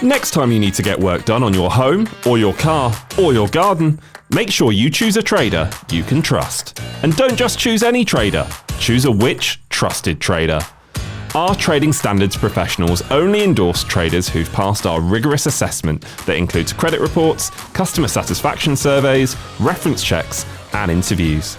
Next time you need to get work done on your home, or your car, or your garden, make sure you choose a trader you can trust. And don't just choose any trader, choose a Which? Trusted trader. Our trading standards professionals only endorse traders who've passed our rigorous assessment that includes credit reports, customer satisfaction surveys, reference checks, and interviews.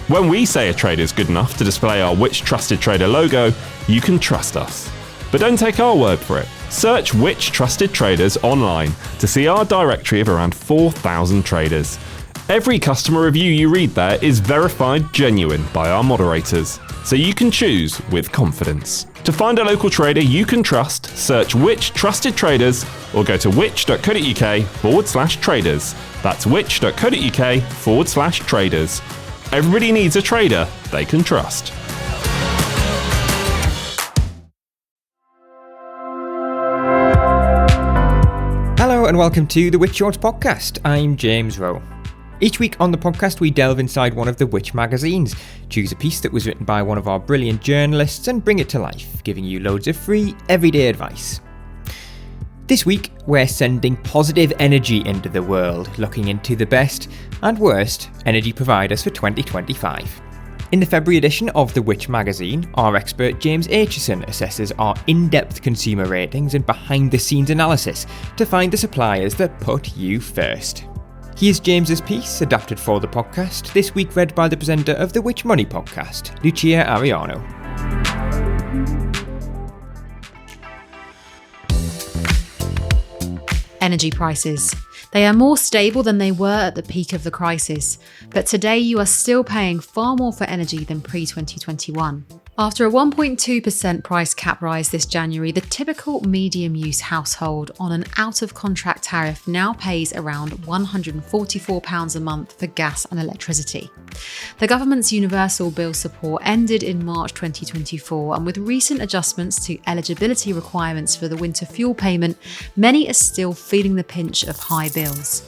When we say a trader's good enough to display our Which? Trusted trader logo, you can trust us. But don't take our word for it. Search Which? Trusted Traders online to see our directory of around 4,000 traders. Every customer review you read there is verified genuine by our moderators, so you can choose with confidence. To find a local trader you can trust, search Which? Trusted Traders or go to which.co.uk/traders. That's which.co.uk/traders. Everybody needs a trader they can trust. Hello and welcome to the Which Shorts podcast. I'm James Rowe. Each week on the podcast we delve inside one of the Which magazines, choose a piece that was written by one of our brilliant journalists and bring it to life, giving you loads of free, everyday advice. This week we're sending positive energy into the world, looking into the best and worst energy providers for 2025. In the February edition of The Which magazine, our expert James Aitchison assesses our in-depth consumer ratings and behind-the-scenes analysis to find the suppliers that put you first. Here's James's piece, adapted for the podcast, this week read by the presenter of the Which Money podcast, Lucia Ariano. Energy prices. They are more stable than they were at the peak of the crisis, but today you are still paying far more for energy than pre-2021. After a 1.2% price cap rise this January, the typical medium-use household on an out-of-contract tariff now pays around £144 a month for gas and electricity. The government's universal bill support ended in March 2024, and with recent adjustments to eligibility requirements for the winter fuel payment, many are still feeling the pinch of high bills.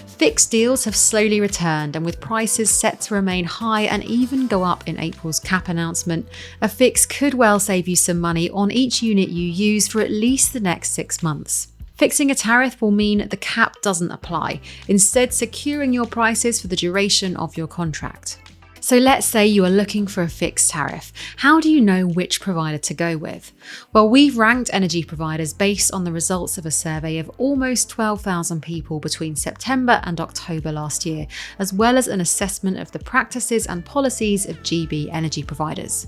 Fixed deals have slowly returned, and with prices set to remain high and even go up in April's cap announcement, a fix could well save you some money on each unit you use for at least the next 6 months. Fixing a tariff will mean the cap doesn't apply, instead securing your prices for the duration of your contract. So let's say you are looking for a fixed tariff. How do you know which provider to go with? Well, we've ranked energy providers based on the results of a survey of almost 12,000 people between September and October last year, as well as an assessment of the practices and policies of GB energy providers.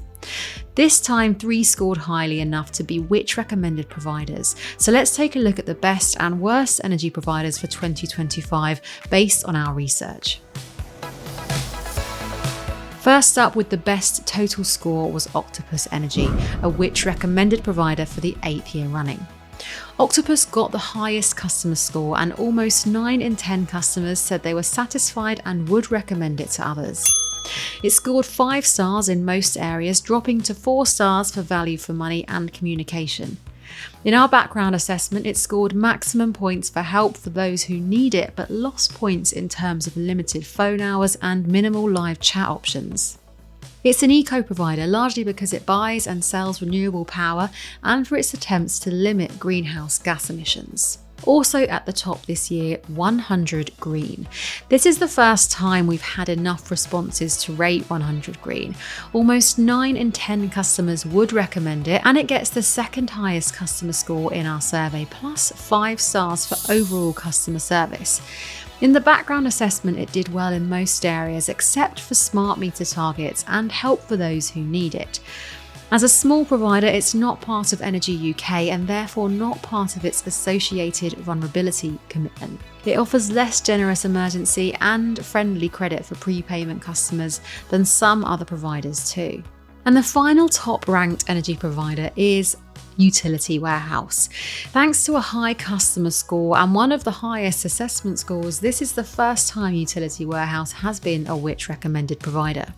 This time, 3 scored highly enough to be Which recommended providers. So let's take a look at the best and worst energy providers for 2025 based on our research. First up with the best total score was Octopus Energy, a Which recommended provider for the 8th year running. Octopus got the highest customer score, and almost 9 in 10 customers said they were satisfied and would recommend it to others. It scored 5 stars in most areas, dropping to 4 stars for value for money and communication. In our background assessment, it scored maximum points for help for those who need it, but lost points in terms of limited phone hours and minimal live chat options. It's an eco provider largely because it buys and sells renewable power and for its attempts to limit greenhouse gas emissions. Also at the top this year, 100 Green. This is the first time we've had enough responses to rate 100 Green. Almost 9 in 10 customers would recommend it, and it gets the second highest customer score in our survey, plus 5 stars for overall customer service. In the background assessment, it did well in most areas except for smart meter targets and help for those who need it. As a small provider, it's not part of Energy UK and therefore not part of its associated vulnerability commitment. It offers less generous emergency and friendly credit for prepayment customers than some other providers too. And the final top-ranked energy provider is Utility Warehouse. Thanks to a high customer score and one of the highest assessment scores, this is the first time Utility Warehouse has been a Which recommended provider.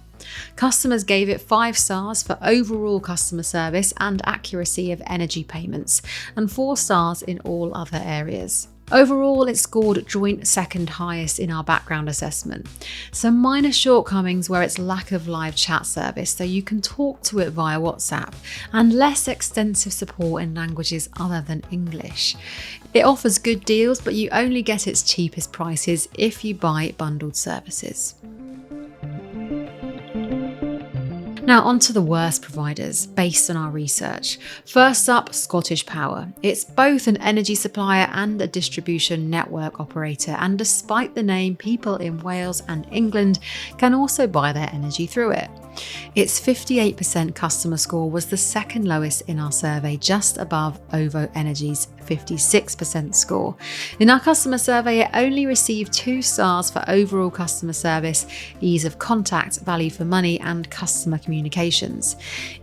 Customers gave it 5 stars for overall customer service and accuracy of energy payments, and 4 stars in all other areas. Overall, it scored joint second highest in our background assessment. Some minor shortcomings were its lack of live chat service, so you can talk to it via WhatsApp, and less extensive support in languages other than English. It offers good deals, but you only get its cheapest prices if you buy bundled services. Now on to the worst providers, based on our research. First up, Scottish Power. It's both an energy supplier and a distribution network operator, and despite the name, people in Wales and England can also buy their energy through it. Its 58% customer score was the second lowest in our survey, just above OVO Energy's 56% score. In our customer survey, it only received 2 stars for overall customer service, ease of contact, value for money, and customer communications.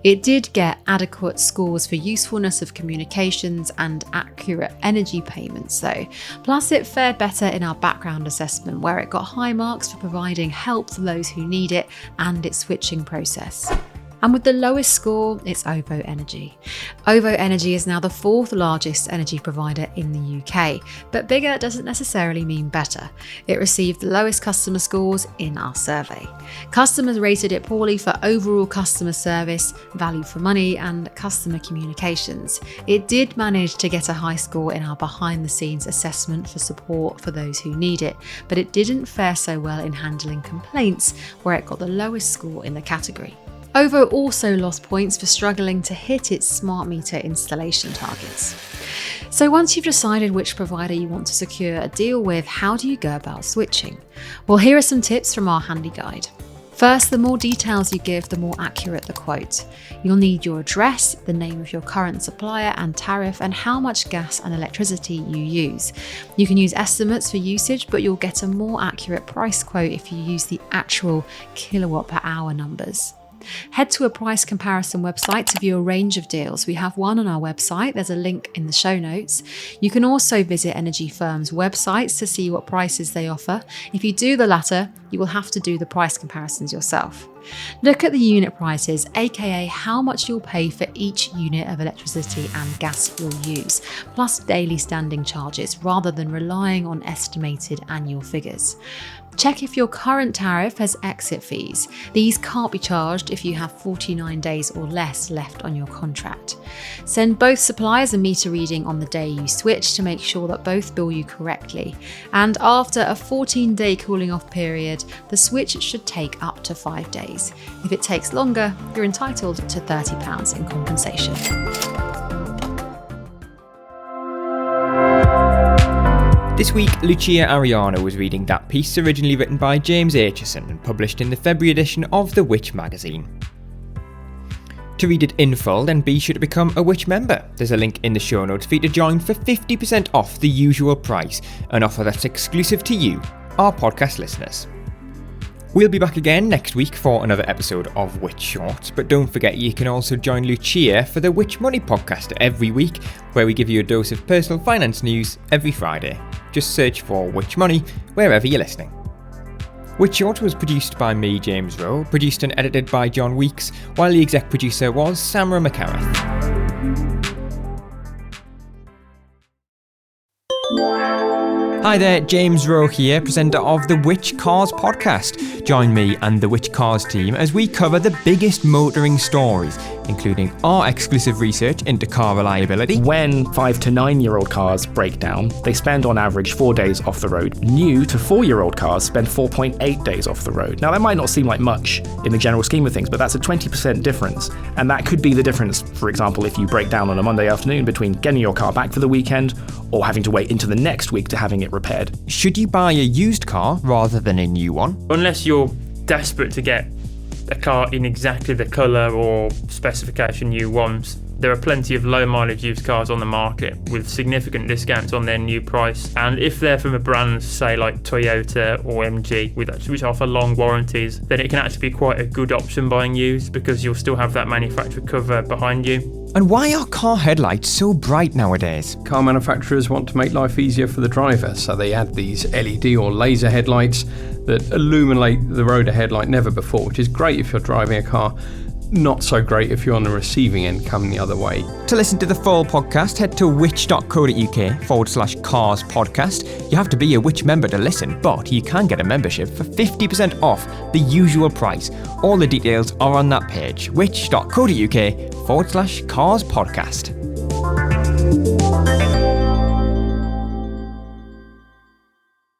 It did get adequate scores for usefulness of communications and accurate energy payments though. Plus it fared better in our background assessment, where it got high marks for providing help to those who need it and its switching process. And with the lowest score, it's OVO Energy. OVO Energy is now the 4th largest energy provider in the UK, but bigger doesn't necessarily mean better. It received the lowest customer scores in our survey. Customers rated it poorly for overall customer service, value for money, and customer communications. It did manage to get a high score in our behind-the-scenes assessment for support for those who need it, but it didn't fare so well in handling complaints, where it got the lowest score in the category. OVO also lost points for struggling to hit its smart meter installation targets. So once you've decided which provider you want to secure a deal with, how do you go about switching? Well, here are some tips from our handy guide. First, the more details you give, the more accurate the quote. You'll need your address, the name of your current supplier and tariff, and how much gas and electricity you use. You can use estimates for usage, but you'll get a more accurate price quote if you use the actual kilowatt per hour numbers. Head to a price comparison website to view a range of deals. We have one on our website. There's a link in the show notes. You can also visit energy firms' websites to see what prices they offer. If you do the latter, you will have to do the price comparisons yourself. Look at the unit prices, aka how much you'll pay for each unit of electricity and gas you'll use, plus daily standing charges, rather than relying on estimated annual figures. Check if your current tariff has exit fees. These can't be charged if you have 49 days or less left on your contract. Send both suppliers a meter reading on the day you switch to make sure that both bill you correctly. And after a 14-day cooling off period, the switch should take up to 5 days. If it takes longer, you're entitled to £30 in compensation. This week, Lucia Ariano was reading that piece originally written by James Aitchison and published in the February edition of The Witch magazine. To read it in full, then be sure to become a Witch member. There's a link in the show notes for you to join for 50% off the usual price, an offer that's exclusive to you, our podcast listeners. We'll be back again next week for another episode of Witch Shorts, but don't forget you can also join Lucia for the Witch Money podcast every week, where we give you a dose of personal finance news every Friday. Just search for Witch Money wherever you're listening. Witch Shorts was produced by me, James Rowe, produced and edited by John Weeks, while the exec producer was Samra McCarrath. Hi there, James Rowe here, presenter of the Which Cars podcast. Join me and the Which Cars team as we cover the biggest motoring stories, including our exclusive research into car reliability. When 5 to 9-year-old cars break down, they spend on average 4 days off the road. New to 4-year-old cars spend 4.8 days off the road. Now that might not seem like much in the general scheme of things, but that's a 20% difference. And that could be the difference, for example, if you break down on a Monday afternoon between getting your car back for the weekend or having to wait into the next week to having it repaired. Should you buy a used car rather than a new one? Unless you're desperate to get a car in exactly the colour or specification you want, there are plenty of low mileage used cars on the market with significant discounts on their new price. And if they're from a brand, say like Toyota or MG, which offer long warranties, then it can actually be quite a good option buying used, because you'll still have that manufacturer cover behind you. And why are car headlights so bright nowadays? Car manufacturers want to make life easier for the driver, so they add these LED or laser headlights that illuminate the road ahead like never before, which is great if you're driving a car not so great if you're on the receiving end coming the other way. To listen to the full podcast, head to which.co.uk/cars podcast. You have to be a Which member to listen, but you can get a membership for 50% off the usual price. All the details are on that page, which.co.uk/cars podcast.